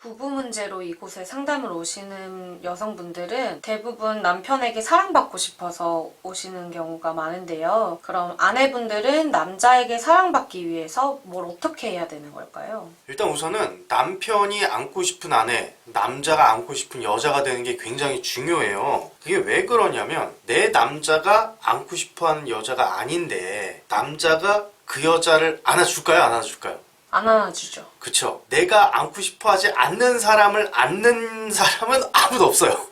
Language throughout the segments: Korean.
부부 문제로 이곳에 상담을 오시는 여성분들은 대부분 남편에게 사랑받고 싶어서 오시는 경우가 많은데요. 그럼 아내분들은 남자에게 사랑받기 위해서 뭘 어떻게 해야 되는 걸까요? 일단 우선은 남편이 안고 싶은 아내, 남자가 안고 싶은 여자가 되는 게 굉장히 중요해요. 그게 왜 그러냐면 내 남자가 안고 싶어하는 여자가 아닌데 남자가 그 여자를 안아줄까요? 안 안아줄까요? 안 안아주죠. 그쵸. 내가 안고 싶어 하지 않는 사람을 안는 사람은 아무도 없어요.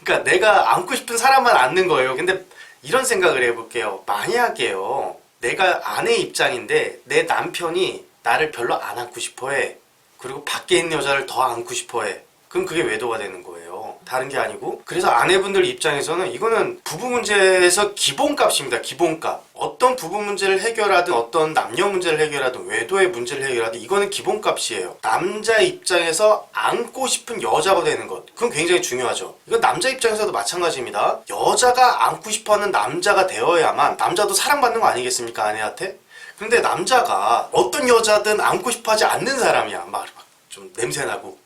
그러니까 내가 안고 싶은 사람만 안는 거예요. 근데 이런 생각을 해볼게요. 만약에요, 내가 아내 입장인데 내 남편이 나를 별로 안 안고 싶어 해. 그리고 밖에 있는 여자를 더 안고 싶어 해. 그럼 그게 외도가 되는 거예요. 다른 게 아니고. 그래서 아내분들 입장에서는 이거는 부부 문제에서 기본값입니다. 기본값. 어떤 부부 문제를 해결하든 어떤 남녀 문제를 해결하든 외도의 문제를 해결하든 이거는 기본값이에요. 남자 입장에서 안고 싶은 여자가 되는 것. 그건 굉장히 중요하죠. 이건 남자 입장에서도 마찬가지입니다. 여자가 안고 싶어하는 남자가 되어야만 남자도 사랑받는 거 아니겠습니까? 아내한테? 근데 남자가 어떤 여자든 안고 싶어하지 않는 사람이야. 막 좀 냄새나고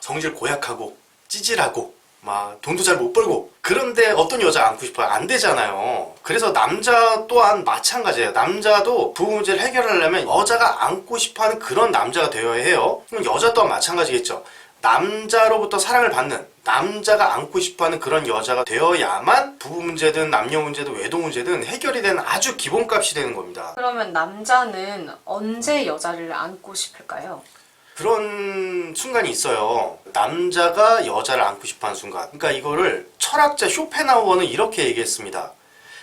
성질 고약하고 찌질하고 막 돈도 잘 못 벌고 그런데 어떤 여자 안고 싶어요? 안 되잖아요. 그래서 남자 또한 마찬가지예요. 남자도 부부 문제를 해결하려면 여자가 안고 싶어하는 그런 남자가 되어야 해요. 그럼 여자 또한 마찬가지겠죠. 남자로부터 사랑을 받는, 남자가 안고 싶어하는 그런 여자가 되어야만 부부 문제든 남녀 문제든 외도 문제든 해결이 되는 아주 기본값이 되는 겁니다. 그러면 남자는 언제 여자를 안고 싶을까요? 그런 순간이 있어요. 남자가 여자를 안고 싶어하는 순간. 그러니까 이거를 철학자 쇼펜하우어는 이렇게 얘기했습니다.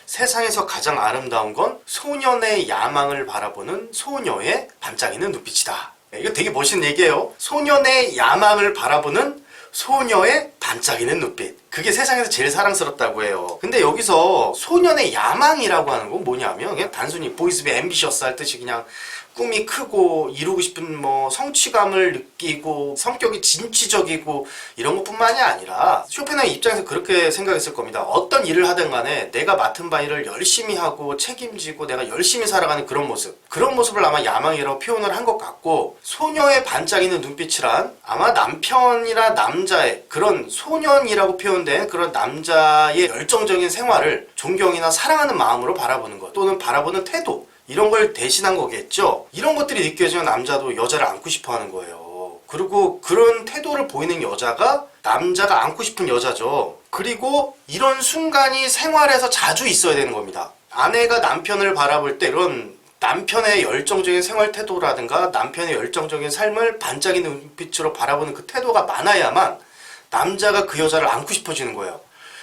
세상에서 가장 아름다운 건 소년의 야망을 바라보는 소녀의 반짝이는 눈빛이다. 이거 되게 멋있는 얘기예요. 소년의 야망을 바라보는 소녀의 반짝이는 눈빛. 그게 세상에서 제일 사랑스럽다고 해요. 근데 여기서 소년의 야망이라고 하는 건 뭐냐면 그냥 단순히 보이스 비 앰비셔스 할 뜻이 그냥 꿈이 크고 이루고 싶은 뭐 성취감을 느끼고 성격이 진취적이고 이런 것뿐만이 아니라 쇼펜하우어 입장에서 그렇게 생각했을 겁니다. 어떤 일을 하든 간에 내가 맡은 바를 열심히 하고 책임지고 내가 열심히 살아가는 그런 모습, 그런 모습을 아마 야망이라고 표현을 한 것 같고, 소녀의 반짝이는 눈빛이란 아마 남편이나 남자의 그런 소년이라고 표현된 그런 남자의 열정적인 생활을 존경이나 사랑하는 마음으로 바라보는 것, 또는 바라보는 태도, 이런 걸 대신한 거겠죠. 이런 것들이 느껴지면 남자도 여자를 안고 싶어 하는 거예요. 그리고 그런 태도를 보이는 여자가 남자가 안고 싶은 여자죠. 그리고 이런 순간이 생활에서 자주 있어야 되는 겁니다. 아내가 남편을 바라볼 때 이런 남편의 열정적인 생활 태도라든가 남편의 열정적인 삶을 반짝이는 눈빛으로 바라보는 그 태도가 많아야만 남자가 그 여자를 안고 싶어지는 거예요.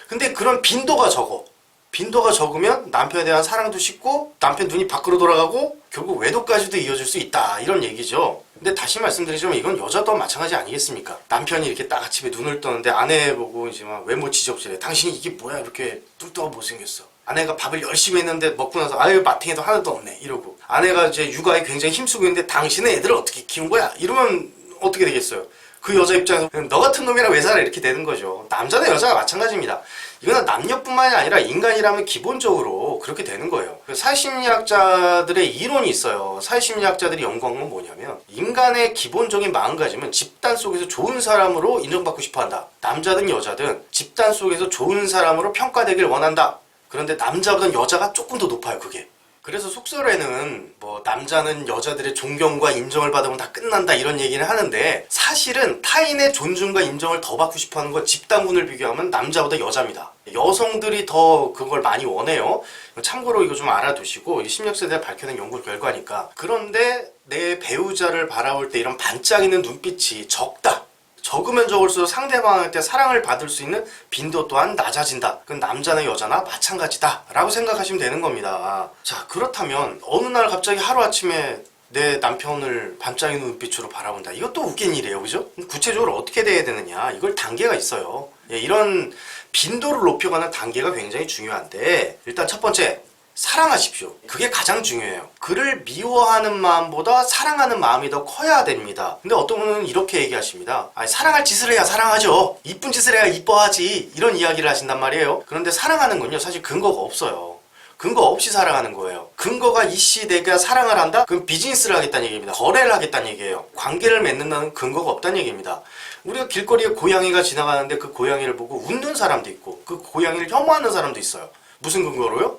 근데 그런 빈도가 적어. 빈도가 적으면 남편에 대한 사랑도 식고 남편 눈이 밖으로 돌아가고 결국 외도까지도 이어질 수 있다, 이런 얘기죠. 근데 다시 말씀드리지만 이건 여자도 마찬가지 아니겠습니까? 남편이 이렇게 딱 아침에 눈을 뜨는데 아내 보고 이제 막 외모 지적질해. 당신이 이게 뭐야, 이렇게 뚱뚱하고 못생겼어. 아내가 밥을 열심히 했는데 먹고 나서 아유 마탱이도 하나도 없네 이러고, 아내가 이제 육아에 굉장히 힘쓰고 있는데 당신은 애들을 어떻게 키운 거야? 이러면 어떻게 되겠어요? 그 여자 입장에서 너 같은 놈이랑 왜 살아? 이렇게 되는 거죠. 남자나 여자가 마찬가지입니다. 이거는 남녀뿐만이 아니라 인간이라면 기본적으로 그렇게 되는 거예요. 사회심리학자들의 이론이 있어요. 사회심리학자들이 연구한 건 뭐냐면 인간의 기본적인 마음가짐은 집단 속에서 좋은 사람으로 인정받고 싶어한다. 남자든 여자든 집단 속에서 좋은 사람으로 평가되길 원한다. 그런데 남자보다는 여자가 조금 더 높아요, 그게. 그래서 속설에는 뭐 남자는 여자들의 존경과 인정을 받으면 다 끝난다, 이런 얘기를 하는데, 사실은 타인의 존중과 인정을 더 받고 싶어하는 건 집단군을 비교하면 남자보다 여자입니다. 여성들이 더 그걸 많이 원해요. 참고로 이거 좀 알아두시고, 심리학자들이 밝혀낸 연구 결과니까. 그런데 내 배우자를 바라볼 때 이런 반짝이는 눈빛이 적다. 적으면 적을수록 상대방한테 사랑을 받을 수 있는 빈도 또한 낮아진다. 그건 남자나 여자나 마찬가지다 라고 생각하시면 되는 겁니다. 자, 그렇다면 어느 날 갑자기 하루아침에 내 남편을 반짝이는 눈빛으로 바라본다. 이것도 웃긴 일이에요, 그죠? 구체적으로 어떻게 돼야 되느냐, 이걸 단계가 있어요. 이런 빈도를 높여가는 단계가 굉장히 중요한데, 일단 첫 번째, 사랑하십시오. 그게 가장 중요해요. 그를 미워하는 마음보다 사랑하는 마음이 더 커야 됩니다. 근데 어떤 분은 이렇게 얘기하십니다. 아니, 사랑할 짓을 해야 사랑하죠. 이쁜 짓을 해야 이뻐하지. 이런 이야기를 하신단 말이에요. 그런데 사랑하는 건요, 사실 근거가 없어요. 근거 없이 사랑하는 거예요. 근거가 있이 내가 사랑을 한다? 그럼 비즈니스를 하겠다는 얘기입니다. 거래를 하겠다는 얘기예요. 관계를 맺는다는 근거가 없다는 얘기입니다. 우리가 길거리에 고양이가 지나가는데 그 고양이를 보고 웃는 사람도 있고 그 고양이를 혐오하는 사람도 있어요. 무슨 근거로요?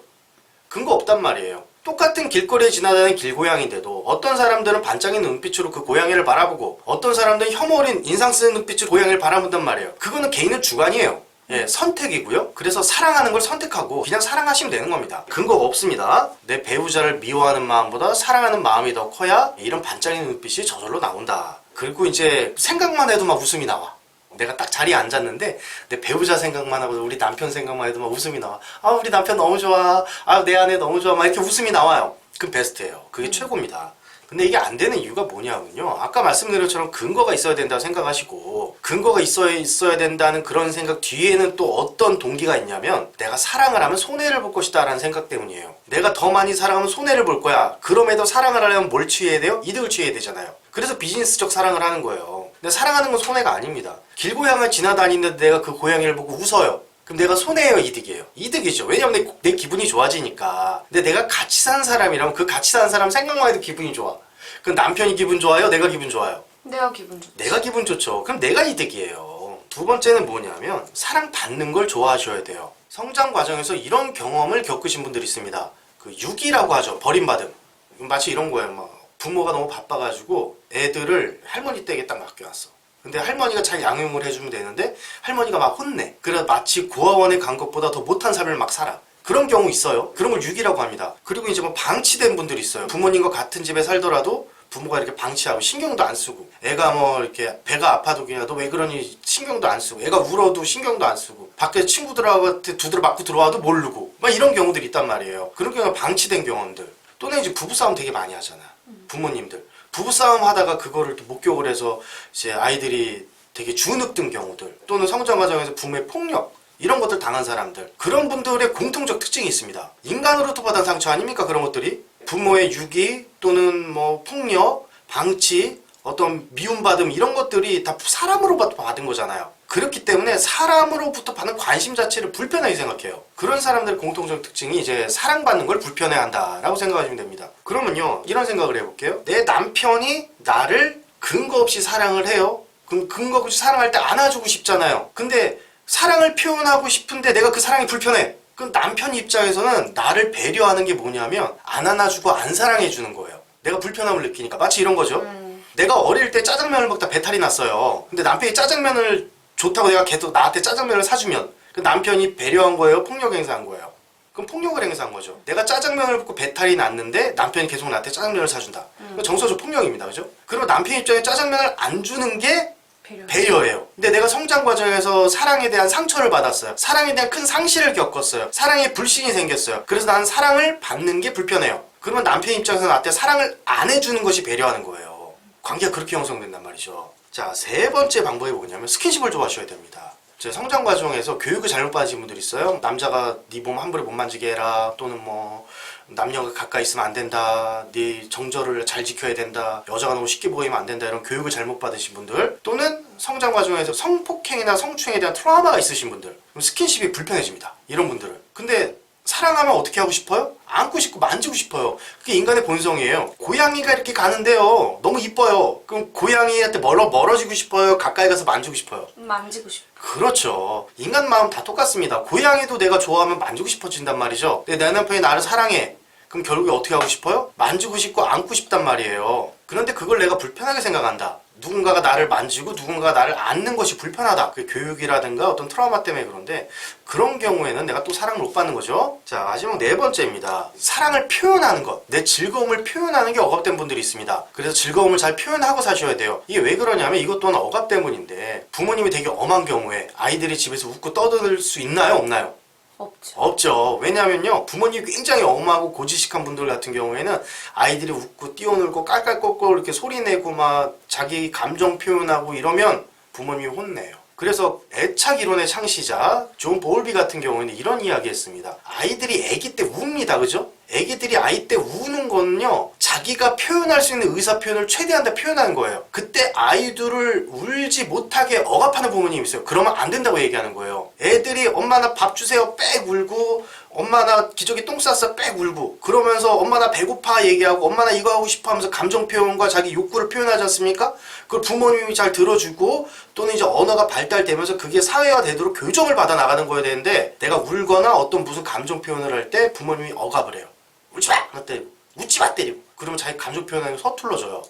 근거 없단 말이에요. 똑같은 길거리에 지나다니는 길고양인데도 어떤 사람들은 반짝이는 눈빛으로 그 고양이를 바라보고 어떤 사람들은 혐오 어린 인상 쓰는 눈빛으로 고양이를 바라본단 말이에요. 그거는 개인의 주관이에요. 예, 선택이고요. 그래서 사랑하는 걸 선택하고 그냥 사랑하시면 되는 겁니다. 근거가 없습니다. 내 배우자를 미워하는 마음보다 사랑하는 마음이 더 커야 이런 반짝이는 눈빛이 저절로 나온다. 그리고 이제 생각만 해도 막 웃음이 나와. 내가 딱 자리에 앉았는데 내 배우자 생각만 하고 우리 남편 생각만 해도 막 웃음이 나와. 아, 우리 남편 너무 좋아. 아, 내 아내 너무 좋아. 막 이렇게 웃음이 나와요. 그럼 베스트예요. 그게 최고입니다. 근데 이게 안 되는 이유가 뭐냐면요. 아까 말씀드린 것처럼 근거가 있어야 된다고 생각하시고 근거가 있어야 된다는 그런 생각 뒤에는 또 어떤 동기가 있냐면 내가 사랑을 하면 손해를 볼 것이다 라는 생각 때문이에요. 내가 더 많이 사랑하면 손해를 볼 거야. 그럼에도 사랑을 하려면 뭘 취해야 돼요? 이득을 취해야 되잖아요. 그래서 비즈니스적 사랑을 하는 거예요. 근데 사랑하는 건 손해가 아닙니다. 길고양이를 지나다니는데 내가 그 고양이를 보고 웃어요. 그럼 내가 손해예요, 이득이에요? 이득이죠. 왜냐면 내 기분이 좋아지니까. 근데 내가 같이 사는 사람이라면 그 같이 사는 사람 생각만 해도 기분이 좋아. 그럼 남편이 기분 좋아요? 내가 기분 좋아요? 내가 기분 좋죠. 내가 기분 좋죠. 그럼 내가 이득이에요. 두 번째는 뭐냐면 사랑받는 걸 좋아하셔야 돼요. 성장 과정에서 이런 경험을 겪으신 분들이 있습니다. 그 유기라고 하죠. 버림받음. 마치 이런 거예요. 막 부모가 너무 바빠가지고 애들을 할머니 댁에 딱 맡겨놨어. 근데 할머니가 잘 양육을 해주면 되는데 할머니가 막 혼내. 그래서 마치 고아원에 간 것보다 더 못한 삶을 막 살아. 그런 경우 있어요. 그런 걸 유기라고 합니다. 그리고 이제 뭐 방치된 분들이 있어요. 부모님과 같은 집에 살더라도 부모가 이렇게 방치하고 신경도 안 쓰고 애가 뭐 이렇게 배가 아파도 그냥 너 왜 그러니 신경도 안 쓰고 애가 울어도 신경도 안 쓰고 밖에 친구들한테 두드려 맞고 들어와도 모르고 막 이런 경우들이 있단 말이에요. 그런 경우가 방치된 경험들. 또는 이제 부부싸움 되게 많이 하잖아. 부모님들. 부부싸움 하다가 그거를 또 목격을 해서 이제 아이들이 되게 주눅든 경우들 또는 성장 과정에서 부모의 폭력 이런 것들 당한 사람들 그런 분들의 공통적 특징이 있습니다. 인간으로부터 받은 상처 아닙니까? 그런 것들이 부모의 유기 또는 뭐 폭력, 방치, 어떤 미움받음 이런 것들이 다 사람으로부터 받은 거잖아요. 그렇기 때문에 사람으로부터 받는 관심 자체를 불편하게 생각해요. 그런 사람들의 공통적 특징이 이제 사랑받는 걸 불편해한다라고 생각하시면 됩니다. 그러면요 이런 생각을 해볼게요. 내 남편이 나를 근거 없이 사랑을 해요. 그럼 근거 없이 사랑할 때 안아주고 싶잖아요. 근데 사랑을 표현하고 싶은데 내가 그 사랑이 불편해. 그럼 남편 입장에서는 나를 배려하는 게 뭐냐면 안 안아주고 안 사랑해주는 거예요. 내가 불편함을 느끼니까. 마치 이런 거죠. 내가 어릴 때 짜장면을 먹다 배탈이 났어요. 근데 남편이 짜장면을 좋다고 내가 계속 나한테 짜장면을 사주면 그 남편이 배려한 거예요? 폭력 행사한 거예요? 그럼 폭력을 행사한 거죠. 내가 짜장면을 먹고 배탈이 났는데 남편이 계속 나한테 짜장면을 사준다. 정서적 폭력입니다. 그죠? 그리고 남편 입장에 짜장면을 안 주는 게 배려예요. 근데 내가 성장 과정에서 사랑에 대한 상처를 받았어요. 사랑에 대한 큰 상실을 겪었어요. 사랑에 불신이 생겼어요. 그래서 나는 사랑을 받는 게 불편해요. 그러면 남편 입장에서 나한테 사랑을 안 해주는 것이 배려하는 거예요. 관계가 그렇게 형성된단 말이죠. 자, 세 번째 방법이 뭐냐면 스킨십을 좋아하셔야 됩니다. 제 성장 과정에서 교육을 잘못 받으신 분들이 있어요. 남자가 네 몸 함부로 못 만지게 해라. 또는 뭐 남녀가 가까이 있으면 안 된다. 네 정절을 잘 지켜야 된다. 여자가 너무 쉽게 보이면 안 된다. 이런 교육을 잘못 받으신 분들 또는 성장 과정에서 성폭행이나 성추행에 대한 트라우마가 있으신 분들 그럼 스킨십이 불편해집니다. 이런 분들은. 근데 사랑하면 어떻게 하고 싶어요? 안고 싶고 만지고 싶어요. 그게 인간의 본성이에요. 고양이가 이렇게 가는데요. 너무 이뻐요. 그럼 고양이한테 멀어지고 싶어요? 가까이 가서 만지고 싶어요? 만지고 싶어. 그렇죠. 인간 마음 다 똑같습니다. 고양이도 내가 좋아하면 만지고 싶어진단 말이죠. 근데 내 남편이 나를 사랑해. 그럼 결국에 어떻게 하고 싶어요? 만지고 싶고 안고 싶단 말이에요. 그런데 그걸 내가 불편하게 생각한다. 누군가가 나를 만지고 누군가가 나를 안는 것이 불편하다. 그 교육이라든가 어떤 트라우마 때문에 그런데 그런 경우에는 내가 또 사랑을 못 받는 거죠. 자, 마지막 네 번째입니다. 사랑을 표현하는 것. 내 즐거움을 표현하는 게 억압된 분들이 있습니다. 그래서 즐거움을 잘 표현하고 사셔야 돼요. 이게 왜 그러냐면 이것 또한 억압 때문인데 부모님이 되게 엄한 경우에 아이들이 집에서 웃고 떠들 수 있나요? 없나요? 없죠. 왜냐면요 부모님이 굉장히 엄하고 고지식한 분들 같은 경우에는 아이들이 웃고 뛰어놀고 깔깔ቆ끌 이렇게 소리내고 막 자기 감정 표현하고 이러면 부모님이 혼내요. 그래서 애착 이론의 창시자 존 볼비 같은 경우에는 이런 이야기 했습니다. 아이들이 아기 때 웁니다. 그죠? 애기들이 아이 때 우는 거는요, 자기가 표현할 수 있는 의사 표현을 최대한 다 표현하는 거예요. 그때 아이들을 울지 못하게 억압하는 부모님이 있어요. 그러면 안 된다고 얘기하는 거예요. 애들이 엄마 나 밥 주세요 빽 울고, 엄마 나 기저귀 똥 쌌어 빽 울고, 그러면서 엄마 나 배고파 얘기하고, 엄마 나 이거 하고 싶어 하면서 감정 표현과 자기 욕구를 표현하지 않습니까? 그걸 부모님이 잘 들어주고, 또는 이제 언어가 발달되면서 그게 사회화 되도록 교정을 받아 나가는 거여야 되는데, 내가 울거나 어떤 무슨 감정 표현을 할 때 부모님이 억압을 해요. 울지 마! 때리고, 웃지 마! 때리고. 그러면 자기 감정 표현하는 게 서툴러져요.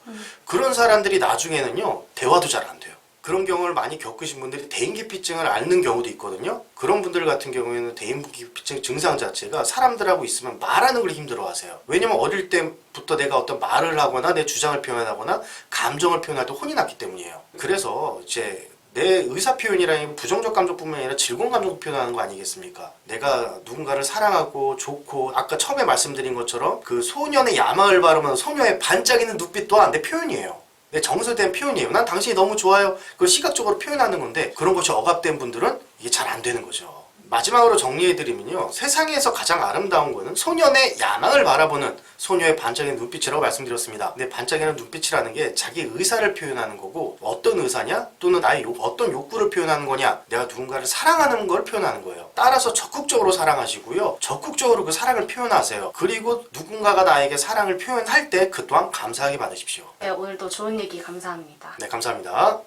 그런 사람들이 나중에는요, 대화도 잘 안 돼요. 그런 경우를 많이 겪으신 분들이 대인기피증을 앓는 경우도 있거든요. 그런 분들 같은 경우에는 대인기피증 증상 자체가 사람들하고 있으면 말하는 걸 힘들어하세요. 왜냐면 어릴 때부터 내가 어떤 말을 하거나 내 주장을 표현하거나 감정을 표현할 때 혼이 났기 때문이에요. 그래서 이제 내 의사 표현이라는 게 부정적 감정뿐만 아니라 즐거운 감정도 표현하는 거 아니겠습니까? 내가 누군가를 사랑하고 좋고, 아까 처음에 말씀드린 것처럼 그 소년의 야망을 바라보는 소녀의 반짝이는 눈빛 또한 내 표현이에요. 내 정서된 표현이에요. 난 당신이 너무 좋아요. 그걸 시각적으로 표현하는 건데, 그런 것이 억압된 분들은 이게 잘 안 되는 거죠. 마지막으로 정리해드리면요, 세상에서 가장 아름다운 거는 소년의 야망을 바라보는 소녀의 반짝이는 눈빛이라고 말씀드렸습니다. 근데 반짝이는 눈빛이라는 게 자기 의사를 표현하는 거고, 어떤 의사냐, 또는 나의 어떤 욕구를 표현하는 거냐, 내가 누군가를 사랑하는 걸 표현하는 거예요. 따라서 적극적으로 사랑하시고요, 적극적으로 그 사랑을 표현하세요. 그리고 누군가가 나에게 사랑을 표현할 때 그 또한 감사하게 받으십시오. 네, 오늘도 좋은 얘기 감사합니다. 네, 감사합니다.